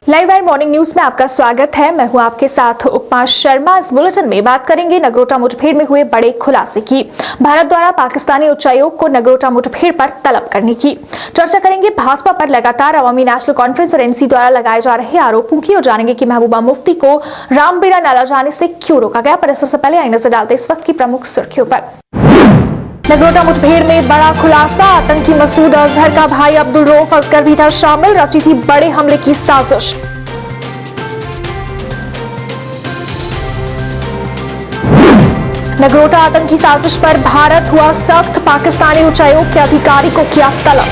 Live wire morning news में आपका स्वागत है। मैं हूं आपके साथ उपमा शर्मा। इस बुलेटिन में बात करेंगे नगरोटा मुठभेड़ में हुए बड़े खुलासे की। भारत द्वारा पाकिस्तानी उच्चायोग को नगरोटा मुठभेड़ पर तलब करने की चर्चा करेंगे। भाजपा पर लगातार अवामी नेशनल कॉन्फ्रेंस और एनसी द्वारा लगाए जा रहे आरोपों की और जानेंगे कि महबूबा मुफ्ती को रामबीरा नाला जाने से क्यों रोका गया। पर सबसे पहले आई नजर डालते इस वक्त की प्रमुख सुर्खियों पर। नगरोटा मुठभेड़ में बड़ा खुलासा। आतंकी मसूद अजहर का भाई अब्दुल रऊफ असगर भी था शामिल। रची थी बड़े हमले की साजिश। नगरोटा आतंकी साजिश पर भारत हुआ सख्त। पाकिस्तानी उच्चायोग के अधिकारी को किया तलब।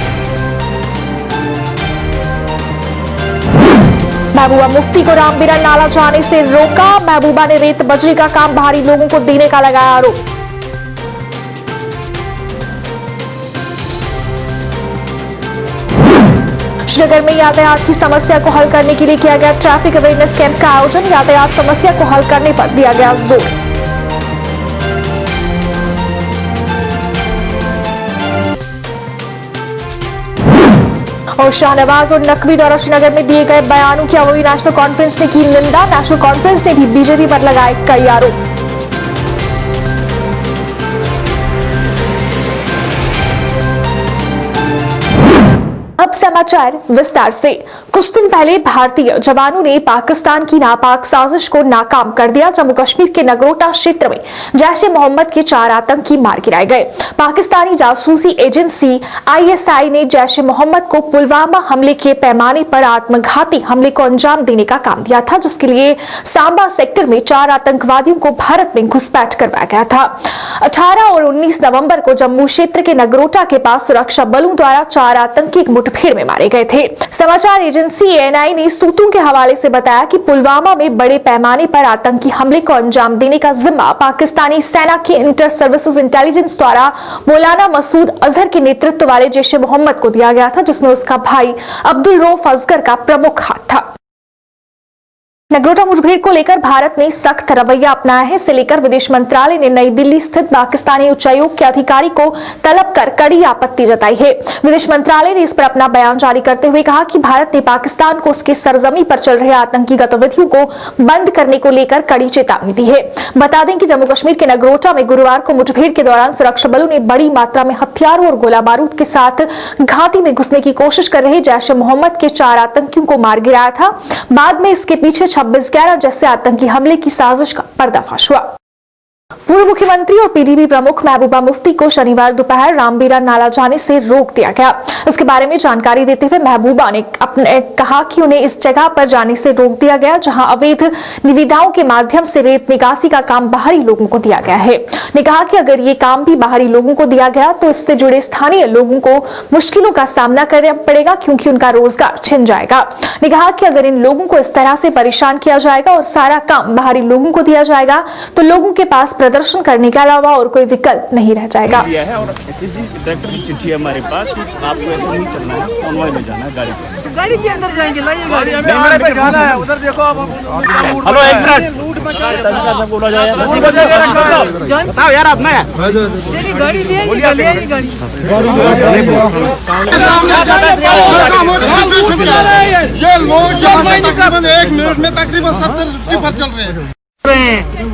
महबूबा मुफ्ती को रामबीरा नाला जाने से रोका। महबूबा ने रेत बजरी का काम बाहरी लोगों को देने का लगाया आरोप। श्रीनगर में यातायात की समस्या को हल करने के लिए किया गया ट्रैफिक अवेयरनेस कैंप का आयोजन। यातायात समस्या को हल करने पर दिया गया जोर। और शाहनवाज और नकवी द्वारा श्रीनगर में दिए गए बयानों की अवामी नेशनल कॉन्फ्रेंस ने की निंदा। नेशनल कॉन्फ्रेंस ने भी बीजेपी पर लगाए कई आरोप। अब समाचार विस्तार से। कुछ दिन पहले भारतीय जवानों ने पाकिस्तान की नापाक साजिश को नाकाम कर दिया। जम्मू कश्मीर के नगरोटा क्षेत्र में जैश-ए-मोहम्मद के 4 आतंकी मार गिराए गए। पाकिस्तानी जासूसी एजेंसी आईएसआई ने जैश-ए-मोहम्मद को पुलवामा हमले के पैमाने पर आत्मघाती हमले को अंजाम देने का काम दिया था, जिसके लिए सांबा सेक्टर में 4 आतंकवादियों को भारत में घुसपैठ करवाया गया था। 18 और 19 नवंबर को जम्मू क्षेत्र के नगरोटा के पास सुरक्षा बलों द्वारा 4 आतंकी मुठभेड़ में मारे गए थे। समाचार एजेंसी एएनआई ने सूत्रों के हवाले से बताया कि पुलवामा में बड़े पैमाने पर आतंकी हमले को अंजाम देने का जिम्मा पाकिस्तानी सेना के इंटर सर्विसेज इंटेलिजेंस द्वारा मौलाना मसूद अजहर के नेतृत्व वाले जैश-ए-मोहम्मद को दिया गया था, जिसमें उसका भाई अब्दुल रऊफ असगर का प्रमुख हाथ था। नगरोटा मुठभेड़ को लेकर भारत ने सख्त रवैया अपनाया है। इसे लेकर विदेश मंत्रालय ने नई दिल्ली स्थित पाकिस्तानी उच्चायोग के अधिकारी को तलब कर कड़ी आपत्ति जताई है। विदेश मंत्रालय ने इस पर अपना बयान जारी करते हुए कहा कि भारत ने पाकिस्तान को उसके सरजमी पर चल रहे आतंकी गतिविधियों को बंद करने को लेकर कड़ी चेतावनी दी है। बता दें कि जम्मू कश्मीर के नगरोटा में गुरुवार को मुठभेड़ के दौरान सुरक्षा बलों ने बड़ी मात्रा में हथियारों और गोला बारूद के साथ घाटी में घुसने की कोशिश कर रहे जैश-ए-मोहम्मद के 4 आतंकियों को मार गिराया था। बाद में इसके पीछे 26/11 जैसे आतंकी हमले की साजिश का पर्दाफाश हुआ। पूर्व मुख्यमंत्री और पीडीपी प्रमुख महबूबा मुफ्ती को शनिवार दोपहर रामबीरा नाला जाने से रोक दिया गया। इसके बारे में जानकारी देते हुए महबूबा ने कहा कि उन्हें इस जगह पर जाने से रोक दिया गया जहां अवैध निविदाओं के माध्यम से रेत निकासी का काम बाहरी लोगों को दिया गया है। ने कहा कि अगर ये काम भी बाहरी लोगों को दिया गया तो इससे जुड़े स्थानीय लोगों को मुश्किलों का सामना करना पड़ेगा, क्योंकि उनका रोजगार छिन जाएगा। ने कहा कि अगर इन लोगों को इस तरह से परेशान किया जाएगा और सारा काम बाहरी लोगों को दिया जाएगा तो लोगों के पास प्रदर्शन करने के अलावा और कोई विकल्प नहीं रह जाएगा। और एसएसजी डायरेक्टर की चिट्ठी है हमारे पास कि आपको ऐसा नहीं करना है, कॉन्वॉय में जाना है, गाड़ी के अंदर जाएंगे। गाड़ी हमें पे जाना है, उधर देखो। हेलो एक मिनट बोला जाए बताओ यार, आप ना गाड़ी ये लोग तकरीबन 1 मिनट में तकरीबन 70 ट्रिपर चल रहे हैं।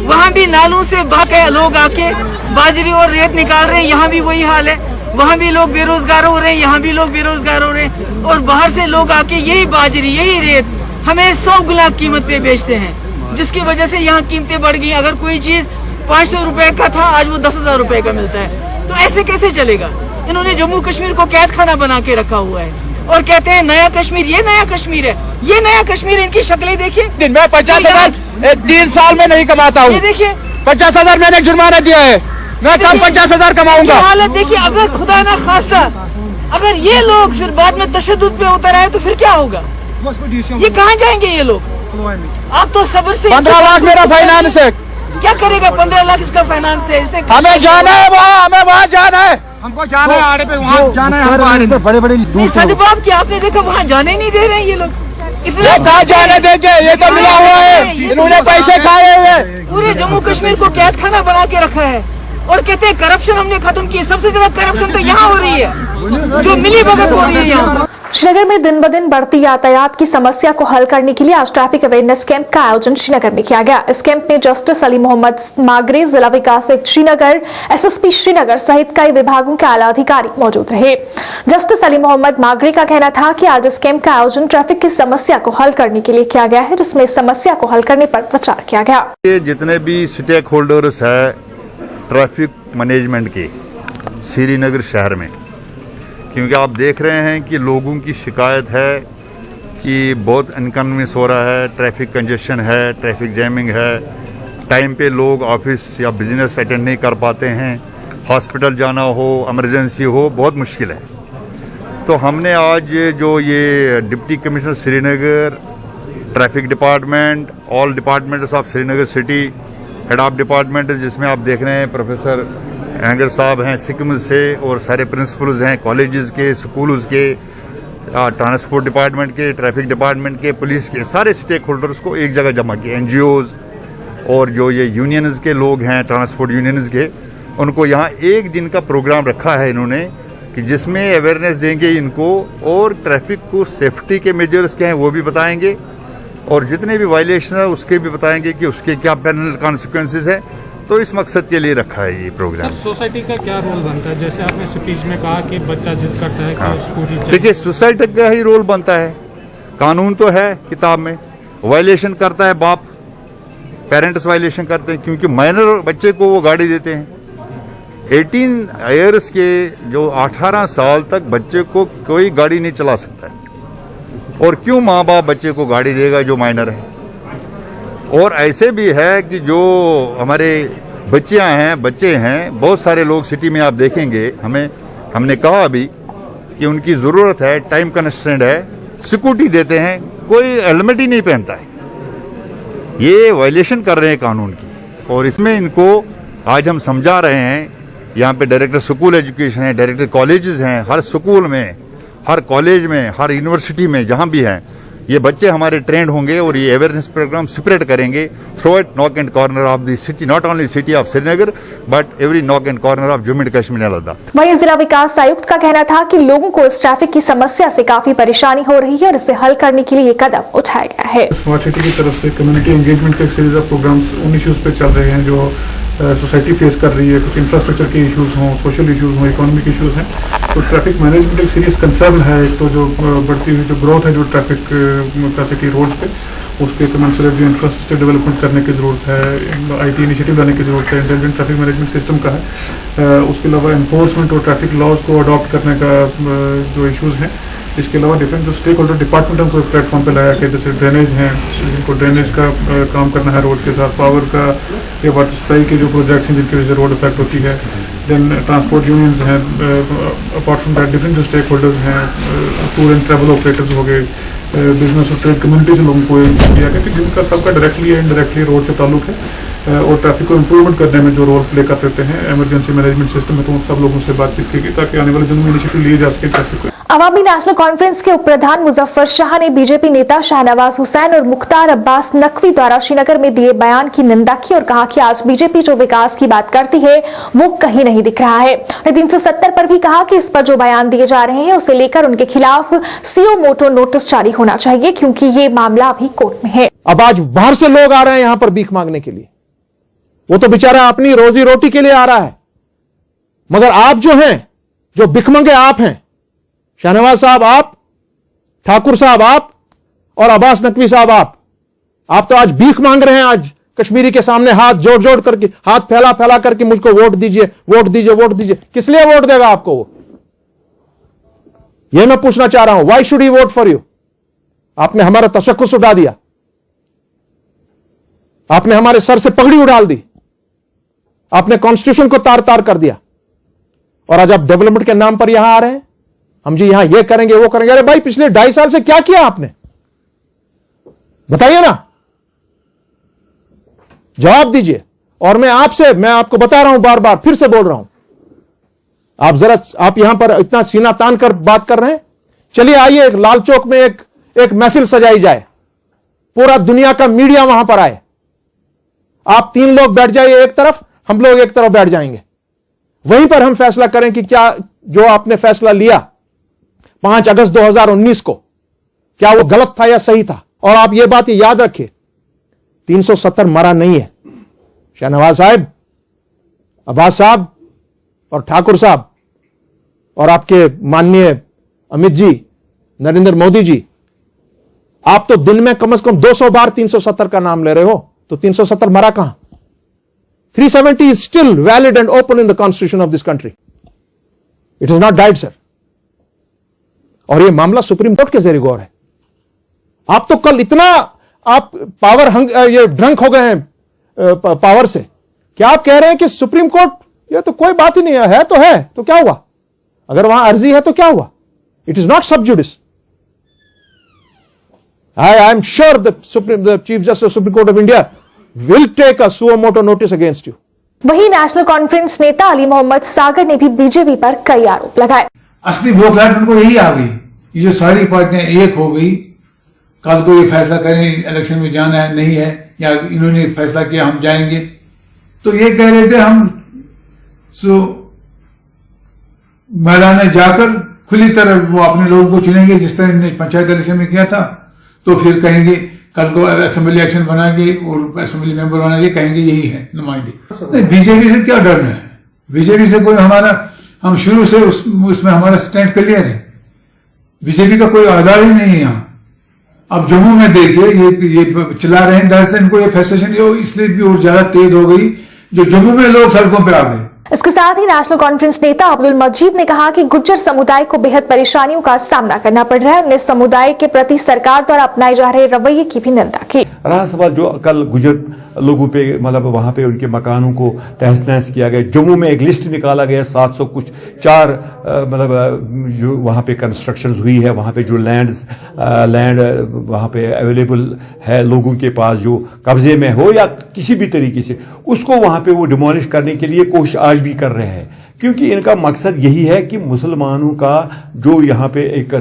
वहाँ भी नालों से बाके लोग आके बाजरी और रेत निकाल रहे हैं। यहाँ भी वही हाल है। वहाँ भी लोग बेरोजगार हो रहे हैं, यहाँ भी लोग बेरोजगार हो रहे हैं। और बाहर से लोग आके यही बाजरी यही रेत हमें 100 गुना कीमत पे बेचते हैं, जिसकी वजह से यहाँ कीमतें बढ़ गई। अगर कोई चीज 500 रुपए का था, आज वो 10,000 रुपए का मिलता है। तो ऐसे कैसे चलेगा? इन्होंने जम्मू कश्मीर को कैद खाना बना के रखा हुआ है और कहते हैं नया कश्मीर। ये नया कश्मीर है, ये नया कश्मीर। इनकी शक्लें देखिए। दिन में 50,000 3 साल में नहीं कमाता हूँ। ये देखिए 50,000 मैंने जुर्माना दिया है। मैं कम 50,000 कमाऊंगा। हालत देखिए। अगर खुदा ना खास्ता अगर ये लोग फिर बाद में तशद्दुद पे उतर आए तो फिर क्या होगा? ये कहाँ जाएंगे ये लोग? आप तो सब्र से 15 लाख मेरा फाइनेंस है। क्या करेगा? 15 लाख इसका फाइनेंस है। इसने हमें जाना है वहाँ, हमें वहाँ जाना है। हमको जाना है आड़े पे, वहाँ जाना है हमको आड़े पे। बड़े सदबाब की आपने देखा, वहाँ जाने ही नहीं दे रहे हैं ये लोग। ये कहाँ जाने देंगे? ये तो मिला हुआ है, इन्होंने पैसे खाए हैं। पूरे जम्मू कश्मीर को कैद खाना बना के रखा है और कहते हैं करप्शन हमने खत्म की। सबसे ज्यादा करप्शन तो यहाँ हो रही है, जो मिली भगत हो रही है यहाँ। श्रीनगर में दिन ब दिन बढ़ती यातायात की समस्या को हल करने के लिए आज ट्रैफिक अवेयरनेस कैंप का आयोजन श्रीनगर में किया गया। इस कैंप में जस्टिस अली मोहम्मद मागरे, जिला विकास आयुक्त श्रीनगर, एसएसपी श्रीनगर सहित कई विभागों के आला अधिकारी मौजूद रहे। जस्टिस अली मोहम्मद मागरे का कहना था कि आज इस कैंप का आयोजन ट्रैफिक की समस्या को हल करने के लिए किया गया है, जिसमें इस समस्या को हल करने पर विचार किया गया। जितने भी स्टेक होल्डर्स है ट्रैफिक मैनेजमेंट के श्रीनगर शहर में, क्योंकि आप देख रहे हैं कि लोगों की शिकायत है कि बहुत इनकन्वीनियंस हो रहा है, ट्रैफिक कंजेशन है, ट्रैफिक जैमिंग है, टाइम पे लोग ऑफिस या बिजनेस अटेंड नहीं कर पाते हैं, हॉस्पिटल जाना हो, इमरजेंसी हो, बहुत मुश्किल है। तो हमने आज जो ये deputy commissioner Srinagar, traffic department, all departments of Srinagar city, head of department जिसमें आप देख रहे हैं प्रोफेसर एंगर साहब हैं सिक्किम से, और सारे प्रिंसिपल्स हैं कॉलेजेस के, स्कूल्स के, ट्रांसपोर्ट डिपार्टमेंट के, ट्रैफिक डिपार्टमेंट के, पुलिस के, सारे स्टेक होल्डर्स को एक जगह जमा किया। एनजीओज और जो ये यूनियंस के लोग हैं, ट्रांसपोर्ट यूनियंस के, उनको यहाँ एक दिन का प्रोग्राम रखा है इन्होंने कि जिसमें अवेयरनेस देंगे इनको, और ट्रैफिक को सेफ्टी के मेजर्स क्या हैं वो भी बताएंगे, और जितने भी वायलेशन है उसके भी बताएंगे कि उसके क्या पेनल कॉन्सिक्वेंसेज है। तो इस मकसद के लिए रखा है ये प्रोग्राम। सर, सोसाइटी का क्या रोल बनता है? जैसे आपने स्पीच में कहा कि बच्चा जिद करता है कि स्कूटी चाहिए। देखिए, सोसाइटी का ही रोल बनता है। कानून तो है किताब में, वायलेशन करता है बाप, पेरेंट्स वायलेशन करते हैं, क्योंकि माइनर बच्चे को वो गाड़ी देते हैं। 18 ईयर्स के जो 18 साल तक बच्चे को कोई गाड़ी नहीं चला सकता है, और क्यों माँ बाप बच्चे को गाड़ी देगा जो माइनर है। और ऐसे भी है कि जो हमारे बच्चे हैं, बहुत सारे लोग सिटी में आप देखेंगे, हमने कहा अभी कि उनकी जरूरत है, टाइम कंस्ट्रेंट है, सिक्योरिटी देते हैं, कोई हेलमेट ही नहीं पहनता है। ये वायलेशन कर रहे हैं कानून की, और इसमें इनको आज हम समझा रहे हैं। यहाँ पे डायरेक्टर स्कूल एजुकेशन है, डायरेक्टर कॉलेजेस हैं, हर स्कूल में, हर कॉलेज में, हर यूनिवर्सिटी में जहां भी हैं, ये बच्चे हमारे ट्रेंड होंगे और ये अवेयरनेस प्रोग्राम स्प्रेड करेंगे through it knock and corner of the city, not only city of Srinagar but every knock and corner of Jammu and Kashmir and Ladakh. वहीं जिला विकास आयुक्त का कहना था कि लोगों को इस ट्रैफिक की समस्या से काफी परेशानी हो रही है और इसे हल करने के लिए ये कदम उठाया गया है। स्मार्ट सिटी की तरफ से कम्युनिटी एंगेजमेंट के एक सीरीज ऑफ प्रोग्राम्स उन इश्यूज पे चल रहे हैं जो सोसाइटी फेस कर रही है। कुछ इंफ्रास्ट्रक्चर के इश्यूज हों, सोशल इश्यूज हों, इकोनॉमिक इश्यूज हैं। तो ट्रैफिक मैनेजमेंट एक सीरियस कंसर्न है। एक तो जो बढ़ती हुई जो ग्रोथ है जो ट्रैफिक का सिटी रोड्स पे, उसके कमेंसरेट जो इंफ्रास्ट्रक्चर डेवलपमेंट करने की ज़रूरत है, आईटी इनिशिएटिव लाने की ज़रूरत है, इंटेलिजेंट ट्रैफिक मैनेजमेंट सिस्टम का है। उसके अलावा एनफोर्समेंट और ट्रैफिक लॉज को अडॉप्ट करने का जो इश्यूज हैं। इसके अलावा डिफरेंट जो स्टेक होल्डर डिपार्टमेंट हमको प्लेटफॉर्म पे लाया कि जैसे ड्रेनेज हैं, जिनको ड्रेनेज का काम करना है रोड के साथ, पावर का या वाटर सप्लाई के जो प्रोजेक्ट्स हैं जिनकी वजह से रोड इफेक्ट होती है, देन ट्रांसपोर्ट यूनियंस हैं, अपार्ट फ्रॉम दैट डिफरेंट जो स्टेक होल्डर्स हैं, टूर एंड ट्रैवल ऑपरेटर्स हो गए, बिजनेस और ट्रेड कम्युनिटी से लोगों को दिया गया कि जिनका सबका डायरेक्टली या इनडायरेक्टली रोड से ताल्लुक है और ट्रैफिक को इम्प्रूवमेंट करने में जो रोल प्ले कर सकते हैं इमरजेंसी मैनेजमेंट सिस्टम में। तो उन सब लोगों से बातचीत की गई ताकि आने वाले दिनों में इनिशिएटिव लिए जा सके ट्रैफिक को। अवामी नेशनल कॉन्फ्रेंस के उप प्रधान मुजफ्फर शाह ने बीजेपी नेता शाहनवाज हुसैन और मुख्तार अब्बास नकवी द्वारा श्रीनगर में दिए बयान की निंदा की और कहा कि आज बीजेपी जो विकास की बात करती है वो कहीं नहीं दिख रहा है। 370 पर भी कहा कि इस पर जो बयान दिए जा रहे हैं उसे लेकर उनके खिलाफ सीओ मोटो नोटिस जारी होना चाहिए, क्योंकि ये मामला अभी कोर्ट में है। अब आज बाहर से लोग आ रहे हैं यहां पर भीख मांगने के लिए, वो तो बेचारा अपनी रोजी रोटी के लिए आ रहा है, मगर आप जो हैं, जो भिखमंगे आप हैं, शाहनवाज साहब आप, ठाकुर साहब आप और अब्बास नकवी साहब आप तो आज भीख मांग रहे हैं। आज कश्मीरी के सामने हाथ जोड़ जोड़ करके, हाथ फैला फैला करके मुझको वोट दीजिए, वोट दीजिए, वोट दीजिए। किस लिए वोट देगा आपको वो? यह मैं पूछना चाह रहा हूं, why should he vote for you? आपने हमारा तशक्कुस उठा दिया, आपने हमारे सर से पगड़ी उड़ाल दी, आपने कॉन्स्टिट्यूशन को तार तार कर दिया, और आज आप डेवलपमेंट के नाम पर यहां आ रहे हैं। हम जी यहां ये करेंगे वो करेंगे। अरे भाई, पिछले 2.5 साल से क्या किया आपने? बताइए ना, जवाब दीजिए। और मैं आपको बता रहा हूं, बार बार फिर से बोल रहा हूं, आप यहां पर इतना सीना तान कर बात कर रहे हैं। चलिए आइए, लाल चौक में एक महफिल सजाई जाए, पूरा दुनिया का मीडिया वहां पर आए, आप 3 लोग बैठ जाइए एक तरफ, हम लोग एक तरफ बैठ जाएंगे, वहीं पर हम फैसला करें कि क्या जो आपने फैसला लिया 5 अगस्त 2019 को, क्या वो गलत था या सही था? और आप ये बात याद रखिए, 370 मरा नहीं है। शहनवाज साहब, अब्बास साहब और ठाकुर साहब और आपके माननीय अमित जी, नरेंद्र मोदी जी, आप तो दिन में कम से कम 200 बार 370 का नाम ले रहे हो, तो 370 मरा कहां? 370 is still valid and open in the constitution of this country. It has not died, sir. और ये मामला सुप्रीम कोर्ट के जेर गौर है। आप तो कल इतना आप ये ड्रंक हो गए हैं पावर से, क्या आप कह रहे हैं कि सुप्रीम कोर्ट ये तो कोई बात ही नहीं है तो क्या हुआ? अगर वहां अर्जी है तो क्या हुआ? इट इज नॉट सब जुडिस। I am sure the chief justice of supreme court of India will take a suo motu notice against you. वहीं नेशनल कॉन्फ्रेंस नेता अली मोहम्मद सागर ने भी बीजेपी पर कई आरोप लगाए। असली बौखलाहट उनको यही आ गई, ये जो सारी पार्टियां एक हो गई, कल को ये फैसला करें इलेक्शन में जाना है नहीं है, या इन्होंने फैसला किया हम जाएंगे, तो ये कह रहे थे हम मैदान में जाकर खुली तरह वो अपने लोगों को चुनेंगे, जिस तरह इन्होंने पंचायत इलेक्शन में किया था। तो फिर कहेंगे कल को असेंबली इलेक्शन बना के और असेंबली मेंबर बना के कहेंगे यही है नुमाइंदगी। नहीं, बीजेपी से क्या डरना है? बीजेपी से कोई हम शुरू से उसमें हमारा स्टैंड क्लियर है। बीजेपी का कोई आधार ही नहीं है यहाँ। अब जम्मू में देखिए ये चला रहे हैं, दरअसल इनको ये फैसिलिटेशन इसलिए भी और ज्यादा तेज हो गई जो जम्मू में लोग सड़कों पर आ गए। इसके साथ ही नेशनल कॉन्फ्रेंस नेता अब्दुल मजीद ने कहा कि गुज्जर समुदाय को बेहद परेशानियों का सामना करना पड़ रहा है। उन्होंने समुदाय के प्रति सरकार द्वारा अपनाए जा रहे रवैये की भी निंदा की। रहा सवाल जो कल गुज्जर लोगों पे मतलब वहां पे उनके मकानों को तहस नहस किया गया। जम्मू में एक लिस्ट निकाला गया 700 कुछ 4 मतलब जो वहां पे कंस्ट्रक्शंस हुई है, वहां पे जो लैंड वहां पे अवेलेबल है लोगों के पास जो कब्जे में हो या किसी भी तरीके से, उसको वहां पे वो डिमोलिश करने के लिए कोशिश आज भी कर रहे हैं, क्योंकि इनका मकसद यही है कि मुसलमानों का जो यहाँ पे एक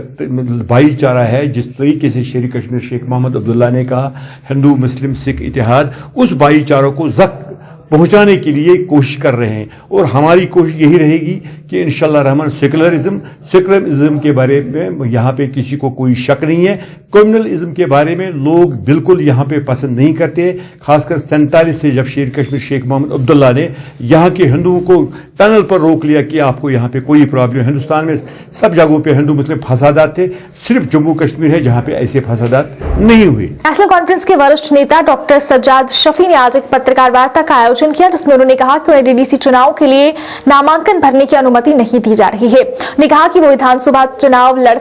भाईचारा है, जिस तरीके से शेर कश्मीर शेख मोहम्मद अब्दुल्ला ने कहा हिंदू मुस्लिम सिख इतिहाद, उस भाईचारों को जख्म पहुंचाने के लिए कोशिश कर रहे हैं। और हमारी कोशिश यही रहेगी कि इंशाल्लाह रहमान सेकुलरिज्म के बारे में यहाँ पे किसी को कोई शक नहीं है। कम्युनलिज्म के बारे में लोग बिल्कुल यहाँ पे पसंद नहीं करते, खासकर 47 से जब शेर कश्मीर शेख मोहम्मद अब्दुल्ला ने यहाँ के हिंदुओं को टनल पर रोक लिया कि आपको यहाँ पे कोई प्रॉब्लम। हिंदुस्तान में सब जगहों पे हिंदू मुस्लिम फसादात थे, सिर्फ जम्मू कश्मीर है जहाँ पे ऐसे फसादात नहीं हुए। नेशनल कॉन्फ्रेंस के वरिष्ठ नेता डॉक्टर सज्जाद शफी ने आज एक पत्रकार वार्ता का आयोजन किया, जिसमें उन्होंने कहा कि उन्हें डीडीसी चुनाव के लिए नामांकन भरने की अनुमति नहीं दी जा रही है। उन्होंने कहा कि वो विधानसभा चुनाव लड़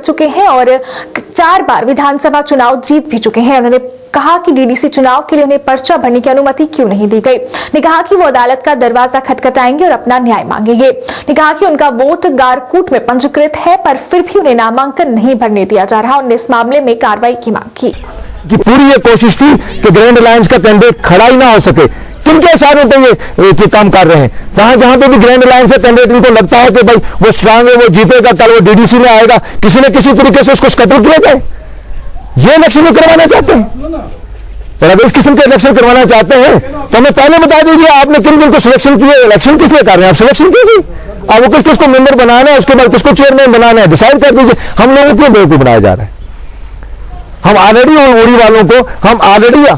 चुके हैं और 4 बार विधानसभा चुनाव जीत भी चुके हैं। उन्होंने कहा कि डीडीसी चुनाव के लिए उन्हें पर्चा भरने की अनुमति क्यों नहीं दी गई। उन्होंने कहा कि वो अदालत का दरवाजा खटखटाएंगे और अपना न्याय मांगेंगे। उन्होंने कहा कि उनका वोट गारकूट में पंजीकृत है, पर फिर भी उन्हें नामांकन नहीं भरने दिया जा रहा। उन्होंने इस मामले में कार्रवाई की मांग की। पूरी ये कोशिश थी कि ग्रैंड अलायंस का कैंडिडेट खड़ा ही ना हो सके। किनके इशारों पे ये काम कर रहे हैं? जहां पे भी ग्रैंड अलायंस है कैंडिडेट, उनको लगता है कि भाई वो स्ट्रांग है, वो जीतेगा, कल वो डीडीसी में आएगा, किसी न किसी तरीके से उसको स्कैटर किया जाए। ये इलेक्शन में करवाना चाहते हैं, और अगर इस किस्म के इलेक्शन करवाना चाहते हैं तो हमें पहले बता दीजिए आपने किन किन को सिलेक्शन किए, इलेक्शन किस लिए कर रहे हैं, आप सिलेक्शन कीजिए। आप वो किसको मेंबर बनाना है, उसके बाद किसको चेयरमैन बनाना है, डिसाइड कर दीजिए। हम लोगों क्यों बेवकूफ बनाया जा रहा है? हम ऑलरेडी उड़ी वालों को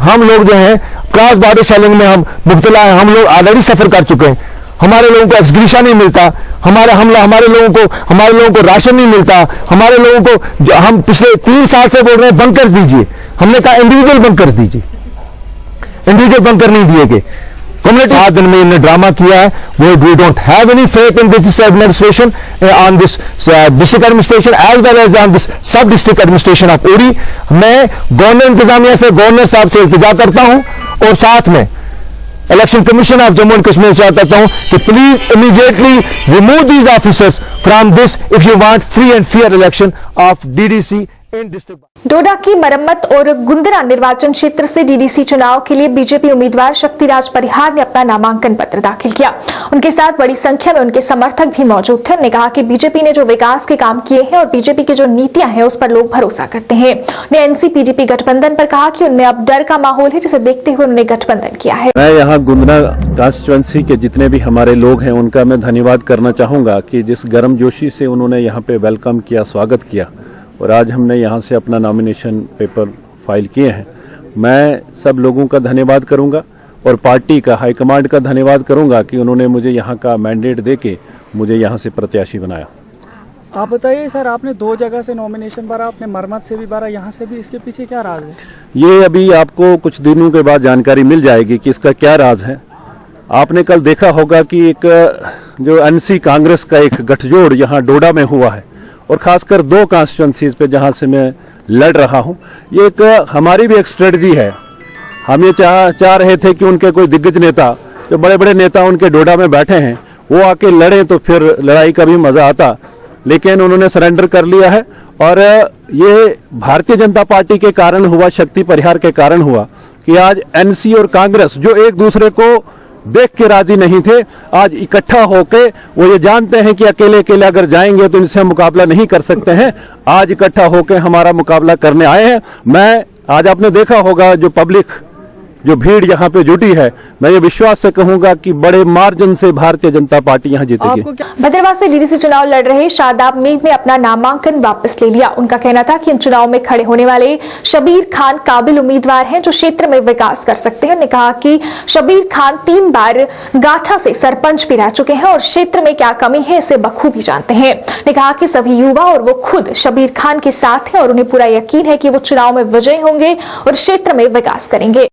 हम लोग जो हैं क्रॉस बॉर्डर सेलिंग में हम मुब्तला हैं, हम लोग ऑलरेडी सफर कर चुके हैं। हमारे लोगों को एक्सग्रीशा नहीं मिलता, हमारे लोगों को राशन नहीं मिलता, हमारे लोगों को जो हम पिछले 3 साल से बोल रहे हैं बंकर्स दीजिए, हमने कहा इंडिविजुअल बंकर्स दीजिए, इंडिविजुअल बंकर नहीं दिए गए। कम्युनिटी 7 दिन में इन्होंने ड्रामा किया है। We don't have any faith in this administration on this district administration as well as on this sub district administration of Uri. मैं गवर्नर इंतजामिया से, गवर्नर साहब से इल्तिजा करता हूं और साथ में election commission of Jammu and Kashmir से कहता हूं कि please immediately remove these officers from this if you want free and fair election of DDC in district. Doda की मरम्मत और गुंदरा निर्वाचन क्षेत्र से डीडीसी चुनाव के लिए बीजेपी उम्मीदवार शक्तिराज परिहार ने अपना नामांकन पत्र दाखिल किया। उनके साथ बड़ी संख्या में उनके समर्थक भी मौजूद थे। उन्होंने कहा कि बीजेपी ने जो विकास के काम किए हैं और बीजेपी की जो नीतियां हैं उस पर लोग भरोसा करते हैं। उन्होंने एनसी-पीडीपी गठबंधन पर कहा कि उनमें अब डर का माहौल है, जिसे देखते हुए उन्होंने गठबंधन किया है। मैं यहाँ गुंदरा कॉन्स्टिट्यूएंसी के जितने भी हमारे लोग हैं उनका मैं धन्यवाद करना चाहूंगा कि जिस गर्मजोशी से उन्होंने यहाँ पे वेलकम किया, स्वागत किया और आज हमने यहाँ से अपना नॉमिनेशन पेपर फाइल किए हैं। मैं सब लोगों का धन्यवाद करूंगा और पार्टी का हाईकमांड का धन्यवाद करूंगा कि उन्होंने मुझे यहाँ का मैंडेट देके मुझे यहाँ से प्रत्याशी बनाया। आप बताइए सर, आपने 2 जगह से नॉमिनेशन भरा, आपने मरम्मत से भी भरा, यहाँ से भी, इसके पीछे क्या राज है? ये अभी आपको कुछ दिनों के बाद जानकारी मिल जाएगी कि इसका क्या राज है। आपने कल देखा होगा कि एक जो एनसी कांग्रेस का एक गठजोड़ यहाँ डोडा में हुआ है और खासकर 2 कॉन्स्टिट्यूएंसीज पे जहां से मैं लड़ रहा हूं, ये एक हमारी भी एक स्ट्रेटजी है। हम ये चाह रहे थे कि उनके कोई दिग्गज नेता, जो बड़े बड़े नेता उनके डोडा में बैठे हैं, वो आके लड़े तो फिर लड़ाई का भी मजा आता, लेकिन उन्होंने सरेंडर कर लिया है। और ये भारतीय जनता पार्टी के कारण हुआ, शक्ति परिहार के कारण हुआ कि आज एनसी और कांग्रेस जो एक दूसरे को देख के राजी नहीं थे, आज इकट्ठा होके वो ये जानते हैं कि अकेले अकेले अगर जाएंगे तो इनसे हम मुकाबला नहीं कर सकते हैं। आज इकट्ठा होके हमारा मुकाबला करने आए हैं। मैं आज आपने देखा होगा जो पब्लिक, जो भीड़ यहाँ पे जुटी है, मैं ये विश्वास से कहूंगा कि बड़े मार्जिन से भारतीय जनता पार्टी यहाँ जीतेगी। भद्रवाह से डीडीसी चुनाव लड़ रहे शादाब मीर ने अपना नामांकन वापस ले लिया। उनका कहना था कि इन चुनाव में खड़े होने वाले शबीर खान काबिल उम्मीदवार हैं जो क्षेत्र में विकास कर सकते हैं। उन्होंने कहा कि शबीर खान 3 बार गाठा से सरपंच भी रह चुके हैं और क्षेत्र में क्या कमी है इसे बखूबी जानते हैं। उन्होंने कहा कि सभी युवा और वो खुद शबीर खान के साथ हैं और उन्हें पूरा यकीन है कि वो चुनाव में विजयी होंगे और क्षेत्र में विकास करेंगे।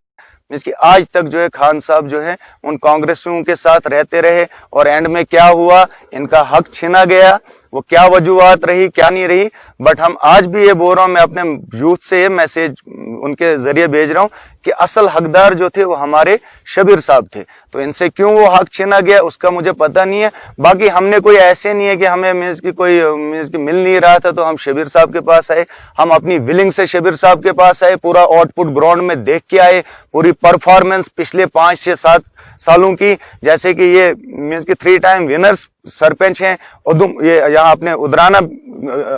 कि आज तक जो है खान साहब जो है उन कांग्रेसियों के साथ रहते रहे और एंड में क्या हुआ, इनका हक छीना गया। वो क्या वजूहत रही, क्या नहीं रही, बट हम आज भी ये बोल रहा हूं, मैं अपने यूथ से ये मैसेज उनके जरिए भेज रहा हूं कि असल हकदार जो थे वो हमारे शबीर साहब थे। तो इनसे क्यों वो हक छीना गया उसका मुझे पता नहीं है। बाकी हमने कोई ऐसे नहीं है कि हमें मींस की मिल नहीं रहा था तो हम शबीर साहब के पास आए। हम अपनी विलिंग से शबीर साहब के पास आए, पूरा आउटपुट ग्राउंड में देख के आए, पूरी परफॉर्मेंस पिछले 5 से 7 सालों की, जैसे कि ये मींस की 3 टाइम विनर्स सरपंच हैं ये यहाँ अपने उदराना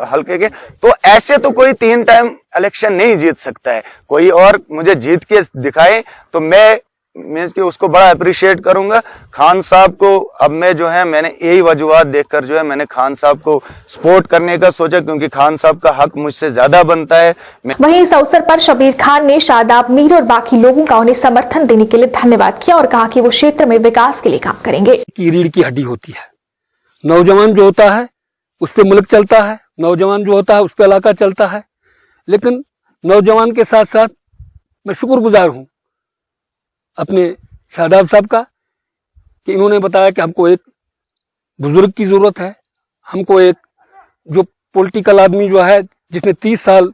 हल्के के। तो ऐसे तो कोई 3 टाइम इलेक्शन नहीं जीत सकता है, कोई और मुझे जीत के दिखाए तो मैं मींस कि उसको बड़ा अप्रिशिएट करूंगा। खान साहब को अब मैं जो है मैंने यही वजूहत देखकर जो है मैंने खान साहब को सपोर्ट करने का सोचा, क्योंकि खान साहब का हक मुझसे ज्यादा बनता है। वहीं इस अवसर पर शबीर खान ने शादाब मीर और बाकी लोगों का उन्हें समर्थन देने के लिए धन्यवाद किया और कहा कि वो क्षेत्र में विकास के लिए काम करेंगे। की रीढ़ की हड्डी होती है, नौजवान जो होता है उस पे मुल्क चलता है, नौजवान जो होता है उस पे इलाका चलता है। लेकिन नौजवान के साथ साथ मैं शुक्रगुजार हूं अपने शादाब साहब का कि इन्होंने बताया कि हमको एक बुजुर्ग की जरूरत है, हमको एक जो पॉलिटिकल आदमी जो है जिसने 30 साल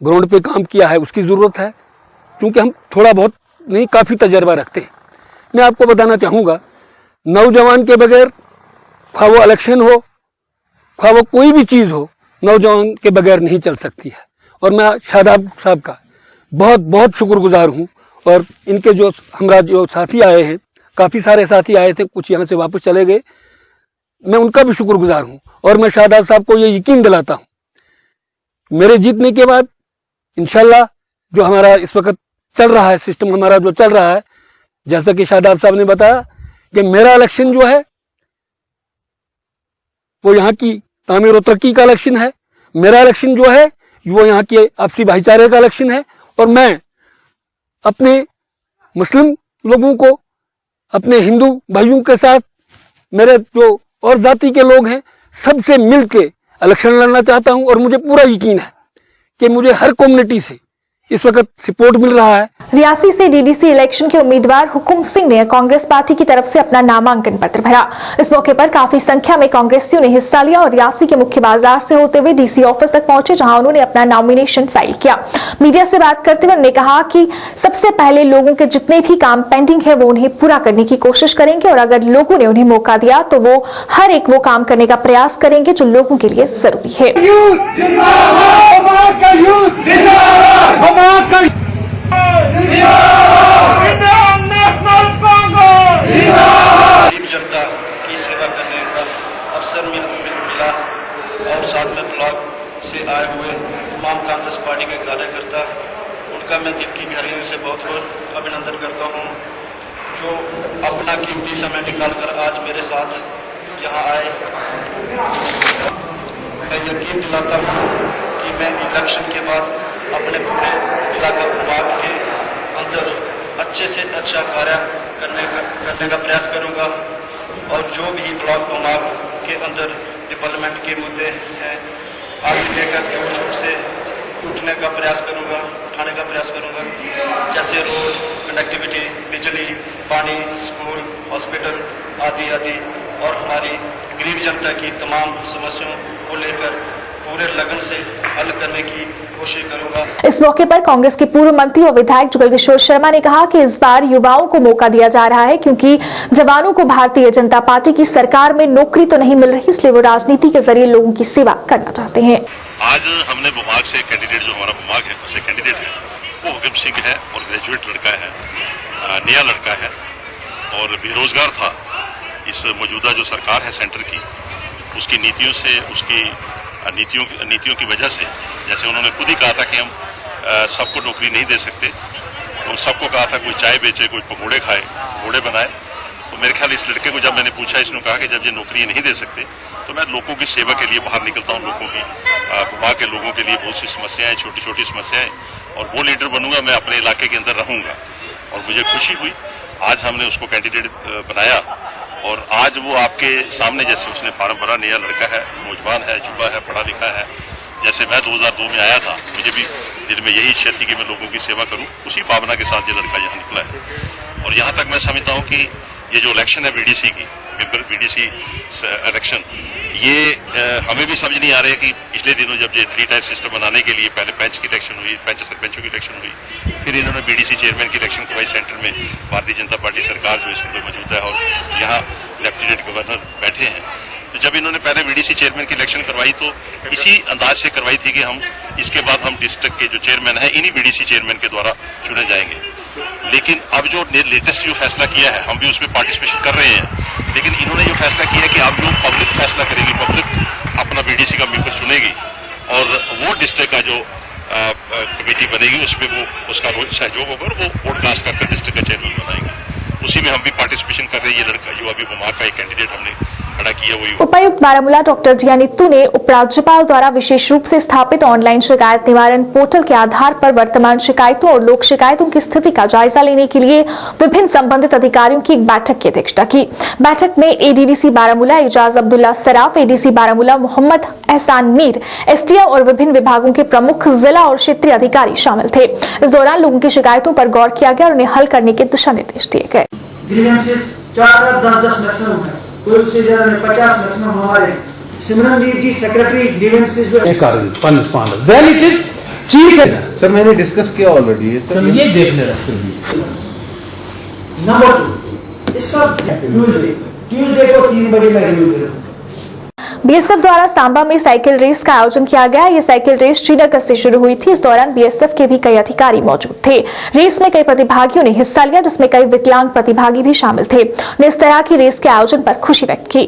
ग्राउंड पे काम किया है उसकी जरूरत है, क्योंकि हम थोड़ा बहुत नहीं काफी तजर्बा रखते हैं। मैं आपको बताना चाहूंगा, नौजवान के बगैर खा वो इलेक्शन हो, खा वो कोई भी चीज हो, नौजवान के बगैर नहीं चल सकती है। और मैं शादाब साहब का बहुत बहुत शुक्रगुजार हूं। और इनके जो हमरा जो साथी आए हैं, काफी सारे साथी आए थे, कुछ यहाँ से वापस चले गए, मैं उनका भी शुक्रगुजार हूं। और मैं शादाब साहब को ये यकीन दिलाता हूं मेरे जीतने के बाद इंशाल्लाह जो हमारा इस वक्त चल रहा है सिस्टम, हमारा जो चल रहा है, जैसा कि शादाब साहब ने बताया कि मेरा इलेक्शन जो है वो यहाँ की तामीर और तरक्की का इलेक्शन है, मेरा इलेक्शन जो है वो यहाँ के आपसी भाईचारे का इलेक्शन है। और मैं अपने मुस्लिम लोगों को, अपने हिंदू भाइयों के साथ, मेरे जो और जाति के लोग हैं, सबसे मिलके इलेक्शन लड़ना चाहता हूं। और मुझे पूरा यकीन है कि मुझे हर कम्युनिटी से इस वक्त सपोर्ट मिल रहा है। रियासी से डीडीसी इलेक्शन के उम्मीदवार हुकुम सिंह ने कांग्रेस पार्टी की तरफ से अपना नामांकन पत्र भरा। इस मौके पर काफी संख्या में कांग्रेसियों ने हिस्सा लिया और रियासी के मुख्य बाजार से होते हुए डीसी ऑफिस तक पहुंचे, जहां उन्होंने अपना नॉमिनेशन फाइल किया। मीडिया से बात करते हुए उन्होंने कहा कि सबसे पहले लोगों के जितने भी काम पेंडिंग है वो उन्हें पूरा करने की कोशिश करेंगे और अगर लोगों ने उन्हें मौका दिया तो वो हर एक वो काम करने का प्रयास करेंगे जो लोगों के लिए जरूरी है। गरीब जनता की सेवा करने का अवसर मिला और साथ में ब्लॉक से आए हुए तमाम कांग्रेस पार्टी के कार्यकर्ता, उनका मैं दिल की गहराइयों से बहुत बहुत अभिनंदन करता हूं, जो अपना कीमती समय निकालकर आज मेरे साथ यहाँ आए। मैं यकीन दिलाता हूं कि मैं इलेक्शन के बाद अपने पूरे इलाका विभाग के अंदर अच्छे से अच्छा कार्य करने का प्रयास करूंगा और जो भी ब्लॉक विभाग के अंदर डेवलपमेंट के मुद्दे हैं आगे लेकर जोर से उठने का प्रयास करूंगा, उठाने का प्रयास करूंगा, जैसे रोड, कनेक्टिविटी, बिजली, पानी, स्कूल, हॉस्पिटल आदि आदि और हमारी गरीब जनता की तमाम समस्याओं को लेकर पूरे लगन से हल करने की कोशिश करूंगा। इस मौके पर कांग्रेस के पूर्व मंत्री और विधायक जुगल किशोर शर्मा ने कहा कि इस बार युवाओं को मौका दिया जा रहा है क्योंकि जवानों को भारतीय जनता पार्टी की सरकार में नौकरी तो नहीं मिल रही, इसलिए वो राजनीति के जरिए लोगों की सेवा करना चाहते हैं। आज हमने विभाग से कैंडिडेट, जो हमारा विभाग है उससे कैंडिडेट है वो हुकुम सिंह है और ग्रेजुएट लड़का है, नया लड़का है और बेरोजगार था। इस मौजूदा जो सरकार है सेंटर की, उसकी नीतियों से, उसकी नीतियों की वजह से, जैसे उन्होंने खुद ही कहा था कि हम सबको नौकरी नहीं दे सकते, तो सबको कहा था कोई चाय बेचे, कोई पकौड़े खाए, पकौड़े बनाए। तो मेरे ख्याल इस लड़के को जब मैंने पूछा, इसने कहा कि जब ये नौकरी नहीं दे सकते तो मैं लोगों की सेवा के लिए बाहर निकलता हूँ, लोगों की विभाग के लोगों के लिए बहुत सी समस्याएं, छोटी छोटी समस्याएं, और वो लीडर बनूंगा, मैं अपने इलाके के अंदर रहूंगा। और मुझे खुशी हुई आज हमने उसको कैंडिडेट बनाया और आज वो आपके सामने, जैसे उसने फार्म भरा, नया लड़का है, नौजवान है, युवा है, पढ़ा लिखा है। जैसे मैं 2002 में आया था, मुझे भी दिल में यही इच्छा थी कि मैं लोगों की सेवा करूं, उसी भावना के साथ ये लड़का यहाँ निकला है। और यहाँ तक मैं समझता हूँ कि ये जो इलेक्शन है बीडीसी की, बीडीसी इलेक्शन, ये हमें भी समझ नहीं आ रहा है कि पिछले दिनों जब ये 3 टायर सिस्टम बनाने के लिए पहले पंच की इलेक्शन हुई, पंच सरपंचों की इलेक्शन हुई, फिर इन्होंने बीडीसी चेयरमैन की इलेक्शन करवाई सेंटर में, भारतीय जनता पार्टी सरकार जो इस वक्त मौजूद है और यहाँ लेफ्टिनेंट गवर्नर बैठे हैं। तो जब इन्होंने पहले बीडीसी चेयरमैन की इलेक्शन करवाई तो इसी अंदाज से करवाई थी कि हम इसके बाद हम डिस्ट्रिक्ट के जो चेयरमैन है इन्हीं बीडीसी चेयरमैन के द्वारा चुने जाएंगे। लेकिन अब जो लेटेस्ट जो फैसला किया है, हम भी उसमें पार्टिसिपेशन कर रहे हैं, लेकिन इन्होंने जो फैसला किया है कि अब जो पब्लिक फैसला करेगी, पब्लिक अपना बीडीसी का मेंबर चुनेगी और वो डिस्ट्रिक्ट का जो कमेटी बनेगी उसमें वो उसका रोज सहयोग होगा, वो वोट कास्ट करके डिस्ट्रिक्ट का चेयरमैन बनाएंगे। उसी में हम भी पार्टिसिपेशन कर रहे हैं। ये लड़का जो अभी विभाग का एक कैंडिडेट हमने खड़ा किया वही। उपायुक्त बारामूला डॉक्टर जिया नित्तू ने उपराज्यपाल द्वारा विशेष रूप से स्थापित ऑनलाइन शिकायत निवारण पोर्टल के आधार पर वर्तमान शिकायतों और लोक शिकायतों की स्थिति का जायजा लेने के लिए विभिन्न संबंधित अधिकारियों की एक बैठक की अध्यक्षता की। बैठक में एडीडीसी बारामूला एजाज अब्दुल्ला सराफ, एडीसी बारामूला मोहम्मद एहसान मीर, एसटीएफ और विभिन्न विभागों के प्रमुख जिला और क्षेत्रीय अधिकारी शामिल थे। इस दौरान लोगों की शिकायतों पर गौर किया गया और उन्हें हल करने के दिशा निर्देश दिए गए। 4-10 मैक्सिमम है, कोई उससे ज्यादा नहीं, 50 मैक्सिमम हमारे। सिमरनदीप जी सेक्रेटरी ग्रीवेंसेस जो वेल इट इज चीफ है सर, मैंने डिस्कस किया ऑलरेडी। ये देखने रखते हैं। नंबर 2 इसका ट्यूसडे को 3 बजे मैं रिव्यू दे रहा हूं। बीएसएफ द्वारा सांबा में साइकिल रेस का आयोजन किया गया। ये साइकिल रेस श्रीनगर से शुरू हुई थी। इस दौरान बीएसएफ के भी कई अधिकारी मौजूद थे। रेस में कई प्रतिभागियों ने हिस्सा लिया, जिसमें कई विकलांग प्रतिभागी भी शामिल थे। उन्होंने इस तरह की रेस के आयोजन पर खुशी व्यक्त की।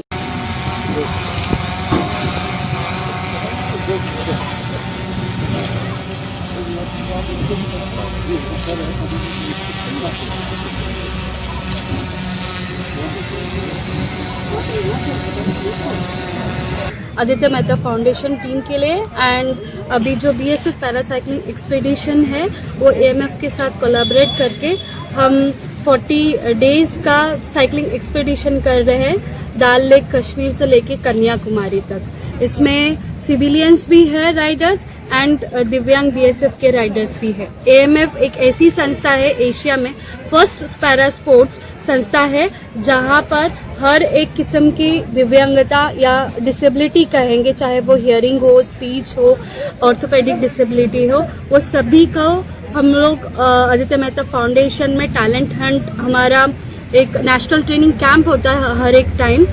आदित्य मेहता फाउंडेशन टीम के लिए एंड अभी जो बीएसएफ पैरासाइक्लिंग एक्सपीडिशन है वो एएमएफ के साथ कोलैबोरेट करके हम 40 डेज का साइकिलिंग एक्सपीडिशन कर रहे हैं, दाल लेक कश्मीर से लेके कन्याकुमारी तक। इसमें सिविलियंस भी है राइडर्स एंड दिव्यांग बीएसएफ के राइडर्स भी है। एएमएफ एक ऐसी संस्था है, एशिया में फर्स्ट पैरा स्पोर्ट्स संस्था है जहां पर हर एक किस्म की दिव्यांगता या डिसेबिलिटी कहेंगे, चाहे वो हियरिंग हो, स्पीच हो, ऑर्थोपेडिक डिसेबिलिटी हो, वो सभी को हम लोग आदित्य मेहता फाउंडेशन में टैलेंट हंट, हमारा एक नेशनल ट्रेनिंग कैंप होता है हर एक टाइम,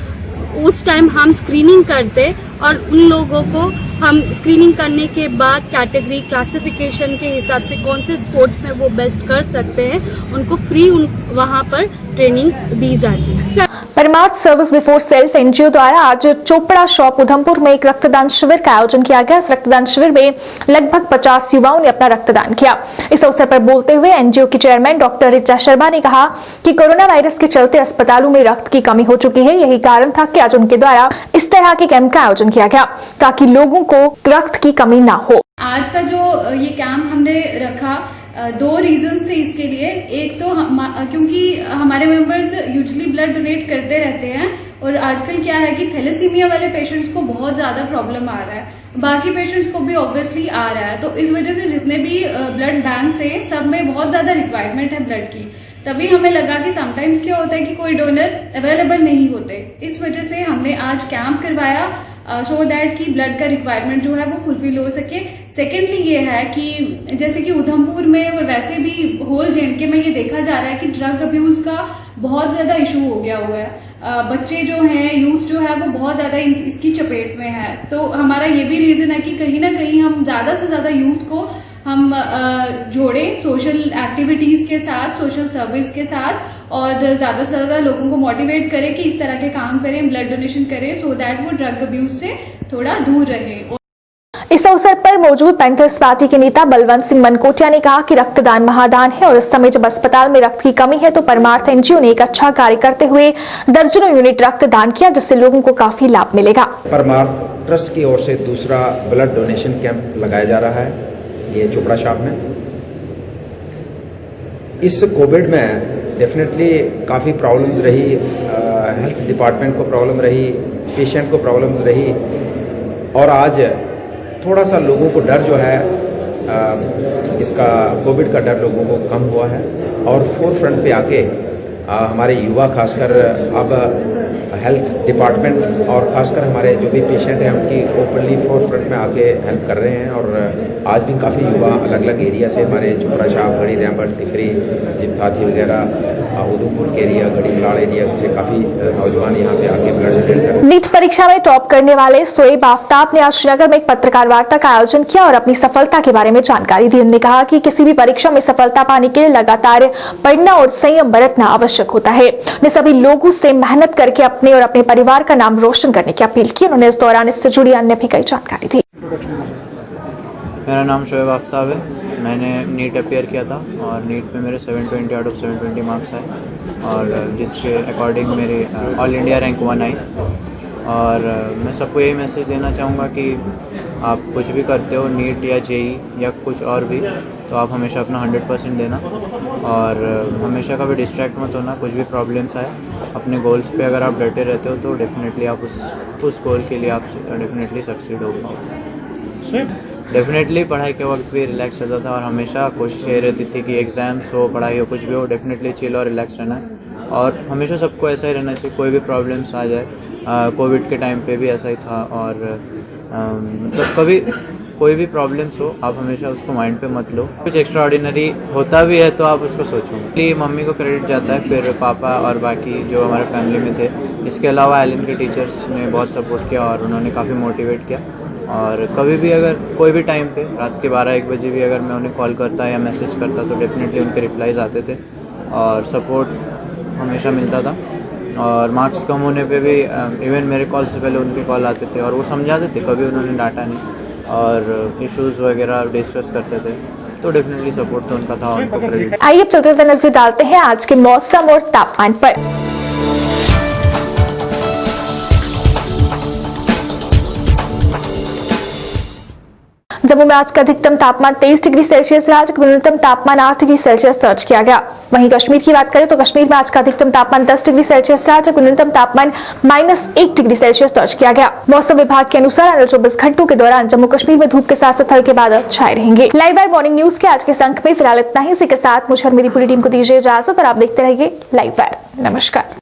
उस टाइम हम स्क्रीनिंग करते और उन लोगों को हम स्क्रीनिंग करने के बाद कैटेगरी क्लासिफिकेशन के हिसाब से कौन से स्पोर्ट्स में वो बेस्ट कर सकते हैं, उनको फ्री वहां पर ट्रेनिंग दी जाती है। परमार्थ सर्विस बिफोर सेल्फ एनजीओ द्वारा आज चोपड़ा शॉप उधमपुर में एक रक्तदान शिविर का आयोजन किया गया। इस रक्तदान शिविर में लगभग 50 युवाओं ने अपना रक्तदान किया। इस अवसर पर बोलते हुए एनजीओ की चेयरमैन डॉक्टर ऋचा शर्मा ने कहा कि कोरोना वायरस के चलते अस्पतालों में रक्त की कमी हो चुकी है। यही कारण था कि आज उनके द्वारा इस तरह के कैंप का आयोजन किया गया ताकि लोगों को रक्त की कमी ना हो। आज का जो ये कैंप हमने रखा, दो रीजंस थे इसके लिए। एक तो क्योंकि हमारे मेंबर्स यूजुअली ब्लड डोनेट करते रहते हैं और आजकल क्या है कि थैलेसीमिया वाले पेशेंट्स को बहुत ज्यादा प्रॉब्लम आ रहा है, बाकी पेशेंट्स को भी ऑब्वियसली आ रहा है। तो इस वजह से जितने भी ब्लड बैंक है सब में बहुत ज्यादा रिक्वायरमेंट है ब्लड की। तभी हमें लगा कि समटाइम्स क्या होता है कि कोई डोनर अवेलेबल नहीं होते, इस वजह से हमने आज कैंप करवाया सो दैट कि ब्लड का रिक्वायरमेंट जो है वो फुलफिल हो सके। सेकेंडली ये है कि जैसे कि उधमपुर में और वैसे भी होल जेएंडके में ये देखा जा रहा है कि ड्रग अब्यूज का बहुत ज्यादा इशू हो गया हुआ है। बच्चे जो हैं, यूथ जो है वो बहुत ज्यादा इसकी चपेट में है। तो हमारा ये भी रीजन है कि कहीं ना कहीं हम ज्यादा से ज्यादा यूथ को हम जोड़ें सोशल एक्टिविटीज के साथ, सोशल सर्विस के साथ, और ज्यादा से ज्यादा लोगों को मोटिवेट करें कि इस तरह के काम करें, ब्लड डोनेशन करें, सो दैट वो ड्रग अब्यूज से थोड़ा दूर रहे। इस अवसर पर मौजूद पैंथर्स पार्टी के नेता बलवंत सिंह मनकोटिया ने कहा कि रक्तदान महादान है और इस समय जब अस्पताल में रक्त की कमी है तो परमार्थ एनजीओ ने एक अच्छा कार्य करते हुए दर्जनों यूनिट रक्तदान किया, जिससे लोगों को काफी लाभ मिलेगा। परमार्थ ट्रस्ट की ओर से दूसरा ब्लड डोनेशन कैंप लगाया जा रहा है ये चोपड़ा शॉप में। इस कोविड में डेफिनेटली काफ़ी प्रॉब्लम्स रही, हेल्थ डिपार्टमेंट को प्रॉब्लम रही, पेशेंट को प्रॉब्लम रही, और आज थोड़ा सा लोगों को डर जो है इसका कोविड का डर लोगों को कम हुआ है और फोर फ्रंट पे आके हमारे युवा खासकर अब हेल्थ डिपार्टमेंट और खासकर हमारे जो भी पेशेंट हैं उनकी ओपनली फोर फ्रंट में आके हेल्प कर रहे हैं। और आज भी काफ़ी युवा अलग अलग एरिया से हमारे चोपड़ा शाह, घड़ी रैम्बट, टिकरी, जिमथाथी वगैरह, उधमपुर के एरिया, गड़ी मलाड़ एरिया से काफ़ी नौजवान यहाँ पे आके ब्लड डोनेट कर रहे हैं। नीट परीक्षा में टॉप करने वाले शोएब आफ्ताब ने आज श्रीनगर में एक पत्रकार वार्ता का आयोजन किया और अपनी सफलता के बारे में जानकारी दी। उन्होंने कहा कि किसी भी परीक्षा में सफलता पाने के लिए लगातार पढ़ना और संयम बरतना आवश्यक होता है। उन्होंने सभी लोगों से मेहनत करके अपने और अपने परिवार का नाम रोशन करने की अपील की। उन्होंने इस दौरान इससे जुड़ी अन्य भी कई जानकारी दी। मेरा नाम शोएब आफ्ताब है। मैंने नीट अपेयर किया था और नीट में मेरे 720 आउट ऑफ 720 मार्क्स आए और जिसके अकॉर्डिंग मेरी ऑल इंडिया रैंक 1 आई। और मैं सबको यही मैसेज देना चाहूँगा कि आप कुछ भी करते हो, नीट या जेई या कुछ और भी, तो आप हमेशा अपना 100% देना और हमेशा कभी डिस्ट्रैक्ट मत होना। कुछ भी प्रॉब्लम्स आए, अपने गोल्स पे अगर आप डटे रहते हो तो डेफिनेटली आप उस गोल के लिए आप डेफिनेटली सक्सीड हो पाओगे। डेफिनेटली पढ़ाई के वक्त भी रिलैक्स रहता था और हमेशा कोशिश ये रहती थी कि एग्ज़ाम्स हो, पढ़ाई हो, कुछ भी हो, डेफिनेटली चिल और रिलैक्स रहना है। और हमेशा सबको ऐसा ही रहना चाहिए, कोई भी प्रॉब्लम्स आ जाए। कोविड के टाइम पे भी ऐसा ही था और मतलब कभी कोई भी प्रॉब्लम्स हो आप हमेशा उसको माइंड पे मत लो। कुछ एक्स्ट्रा ऑर्डिनरी होता भी है तो आप उसको सोचो। ये मम्मी को क्रेडिट जाता है, फिर पापा और बाकी जो हमारे फैमिली में थे। इसके अलावा एलन के टीचर्स ने बहुत सपोर्ट किया और उन्होंने काफ़ी मोटिवेट किया। और कभी भी अगर कोई भी टाइम पे रात के 12-1 बजे भी अगर मैं उन्हें कॉल करता या मैसेज करता तो डेफिनेटली उनके रिप्लाईज आते थे और सपोर्ट हमेशा मिलता था। और मार्क्स कम होने पे भी इवन मेरे कॉल से पहले उनके कॉल आते थे और वो समझाते थे, कभी उन्होंने डांटा नहीं और इश्यूज़ वगैरह डिस्कस करते थे। तो डेफिनेटली सपोर्ट तो उनका था, उनको क्रेडिट। आइए अब चलते हुए नजर डालते हैं आज के मौसम और तापमान पर। जम्मू में आज का अधिकतम तापमान 23 डिग्री सेल्सियस रहा, जबकि न्यूनतम तापमान 8 डिग्री सेल्सियस दर्ज किया गया। वहीं कश्मीर की बात करें तो कश्मीर में आज का अधिकतम तापमान 10 डिग्री सेल्सियस रहा, जबकि न्यूनतम तापमान -1 डिग्री सेल्सियस दर्ज किया गया। मौसम विभाग के अनुसार आने 24 घंटों के दौरान जम्मू कश्मीर में धूप के साथ साथ हल्के बादल छाए रहेंगे। लाइव वायर मॉर्निंग न्यूज के आज के इस अंक में फिलहाल इतना ही। इसी के साथ मुझे और मेरी पूरी टीम को दीजिए इजाजत और आप देखते रहिए लाइव वायर। नमस्कार।